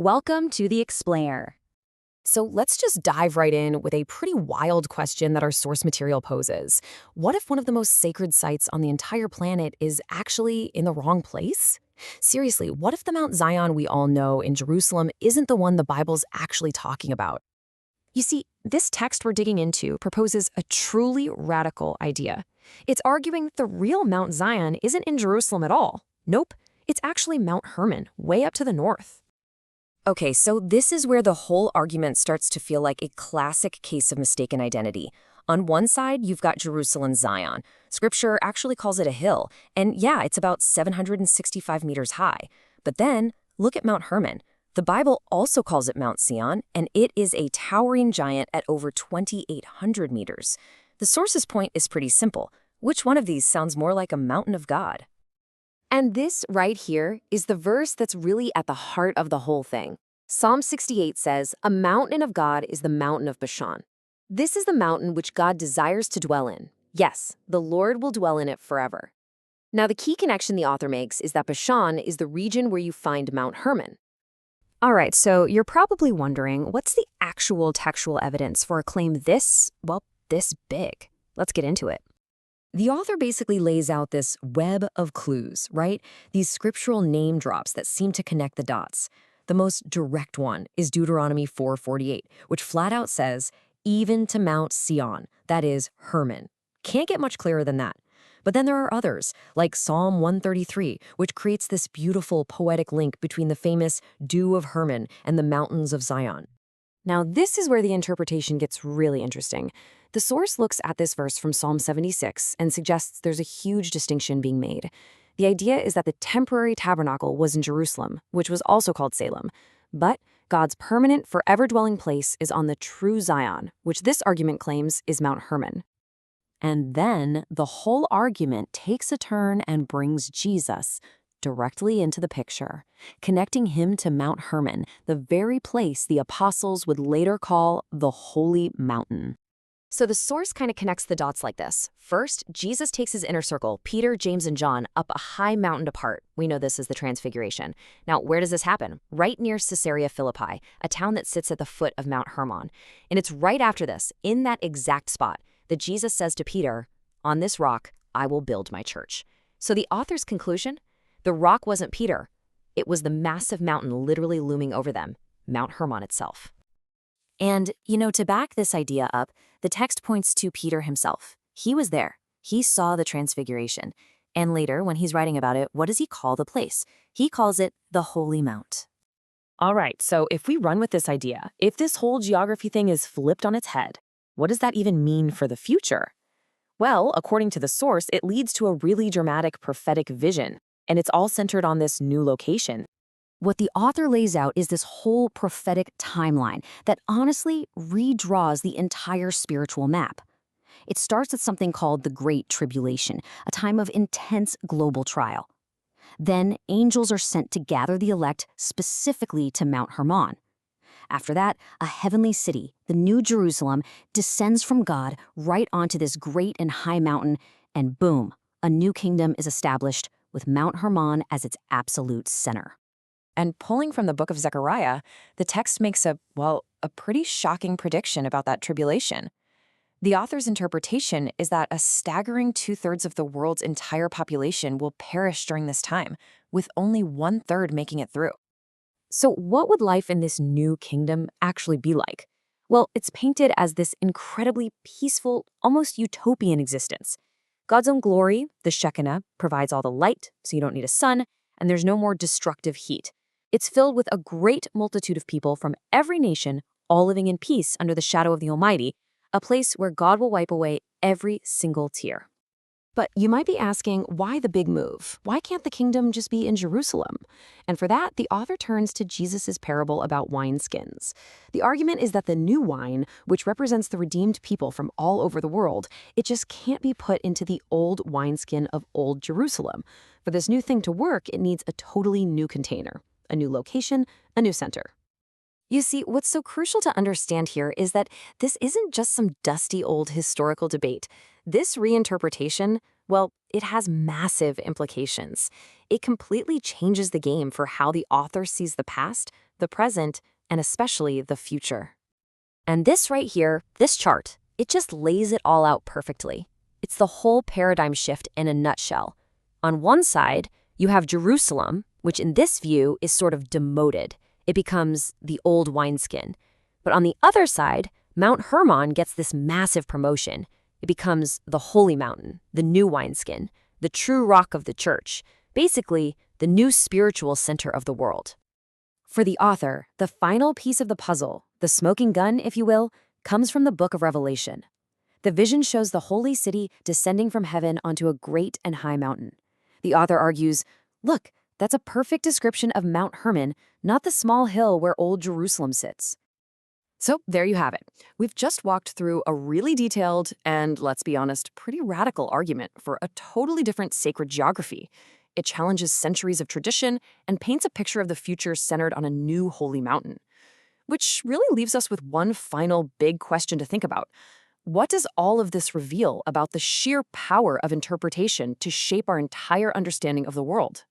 Welcome to the Explainer. So let's just dive right in with a pretty wild question that our source material poses. What if one of the most sacred sites on the entire planet is actually in the wrong place? Seriously, what if the Mount Zion we all know in Jerusalem isn't the one the Bible's actually talking about? You see, this text we're digging into proposes a truly radical idea. It's arguing that the real Mount Zion isn't in Jerusalem at all. Nope, it's actually Mount Hermon, way up to the north. Okay, so this is where the whole argument starts to feel like a classic case of mistaken identity. On one side, you've got Jerusalem Zion. Scripture actually calls it a hill, and yeah, it's about 765 meters high. But then, look at Mount Hermon. The Bible also calls it Mount Sion, and it is a towering giant at over 2,800 meters. The source's point is pretty simple. Which one of these sounds more like a mountain of God? And this right here is the verse that's really at the heart of the whole thing. Psalm 68 says, "A mountain of God is the mountain of Bashan." This is the mountain which God desires to dwell in. Yes, the Lord will dwell in it forever. Now, the key connection the author makes is that Bashan is the region where you find Mount Hermon. All right, so you're probably wondering, what's the actual textual evidence for a claim this big? Let's get into it. The author basically lays out this web of clues, right? These scriptural name drops that seem to connect the dots. The most direct one is Deuteronomy 4:48, which flat out says, even to Mount Sion, that is, Hermon. Can't get much clearer than that. But then there are others, like Psalm 133, which creates this beautiful poetic link between the famous dew of Hermon and the mountains of Zion. Now, this is where the interpretation gets really interesting. The source looks at this verse from Psalm 76 and suggests there's a huge distinction being made. The idea is that the temporary tabernacle was in Jerusalem, which was also called Salem. But God's permanent, forever-dwelling place is on the true Zion, which this argument claims is Mount Hermon. And then the whole argument takes a turn and brings Jesus directly into the picture, connecting him to Mount Hermon, the very place the apostles would later call the Holy Mountain. So the source kind of connects the dots like this. First, Jesus takes his inner circle, Peter, James, and John, up a high mountain apart. We know this as the Transfiguration. Now, where does this happen? Right near Caesarea Philippi, a town that sits at the foot of Mount Hermon. And it's right after this, in that exact spot, that Jesus says to Peter, "On this rock, I will build my church." So the author's conclusion? The rock wasn't Peter. It was the massive mountain literally looming over them, Mount Hermon itself. And, to back this idea up, the text points to Peter himself. He was there. He saw the Transfiguration. And later, when he's writing about it, what does he call the place? He calls it the Holy Mount. All right, so if we run with this idea, if this whole geography thing is flipped on its head, what does that even mean for the future? Well, according to the source, it leads to a really dramatic prophetic vision. And it's all centered on this new location. What the author lays out is this whole prophetic timeline that honestly redraws the entire spiritual map. It starts with something called the Great Tribulation, a time of intense global trial. Then angels are sent to gather the elect specifically to Mount Hermon. After that, a heavenly city, the New Jerusalem, descends from God right onto this great and high mountain, and boom, a new kingdom is established with Mount Hermon as its absolute center. And pulling from the book of Zechariah, the text makes a pretty shocking prediction about that tribulation. The author's interpretation is that a staggering 2/3 of the world's entire population will perish during this time, with only 1/3 making it through. So what would life in this new kingdom actually be like? Well, it's painted as this incredibly peaceful, almost utopian existence. God's own glory, the Shekinah, provides all the light, so you don't need a sun, and there's no more destructive heat. It's filled with a great multitude of people from every nation, all living in peace under the shadow of the Almighty, a place where God will wipe away every single tear. But you might be asking, why the big move? Why can't the kingdom just be in Jerusalem? And for that, the author turns to Jesus' parable about wineskins. The argument is that the new wine, which represents the redeemed people from all over the world, it just can't be put into the old wineskin of old Jerusalem. For this new thing to work, it needs a totally new container, a new location, a new center. You see, what's so crucial to understand here is that this isn't just some dusty old historical debate. This reinterpretation, it has massive implications. It completely changes the game for how the author sees the past, the present, and especially the future. And this right here, this chart, it just lays it all out perfectly. It's the whole paradigm shift in a nutshell. On one side, you have Jerusalem, which in this view is sort of demoted. It becomes the old wineskin. But on the other side, Mount Hermon gets this massive promotion. It becomes the holy mountain, the new wineskin, the true rock of the church, basically the new spiritual center of the world. For the author, the final piece of the puzzle, the smoking gun, if you will, comes from the book of Revelation. The vision shows the holy city descending from heaven onto a great and high mountain. The author argues, look, that's a perfect description of Mount Hermon, not the small hill where old Jerusalem sits. So there you have it. We've just walked through a really detailed and, let's be honest, pretty radical argument for a totally different sacred geography. It challenges centuries of tradition and paints a picture of the future centered on a new holy mountain. Which really leaves us with one final big question to think about. What does all of this reveal about the sheer power of interpretation to shape our entire understanding of the world?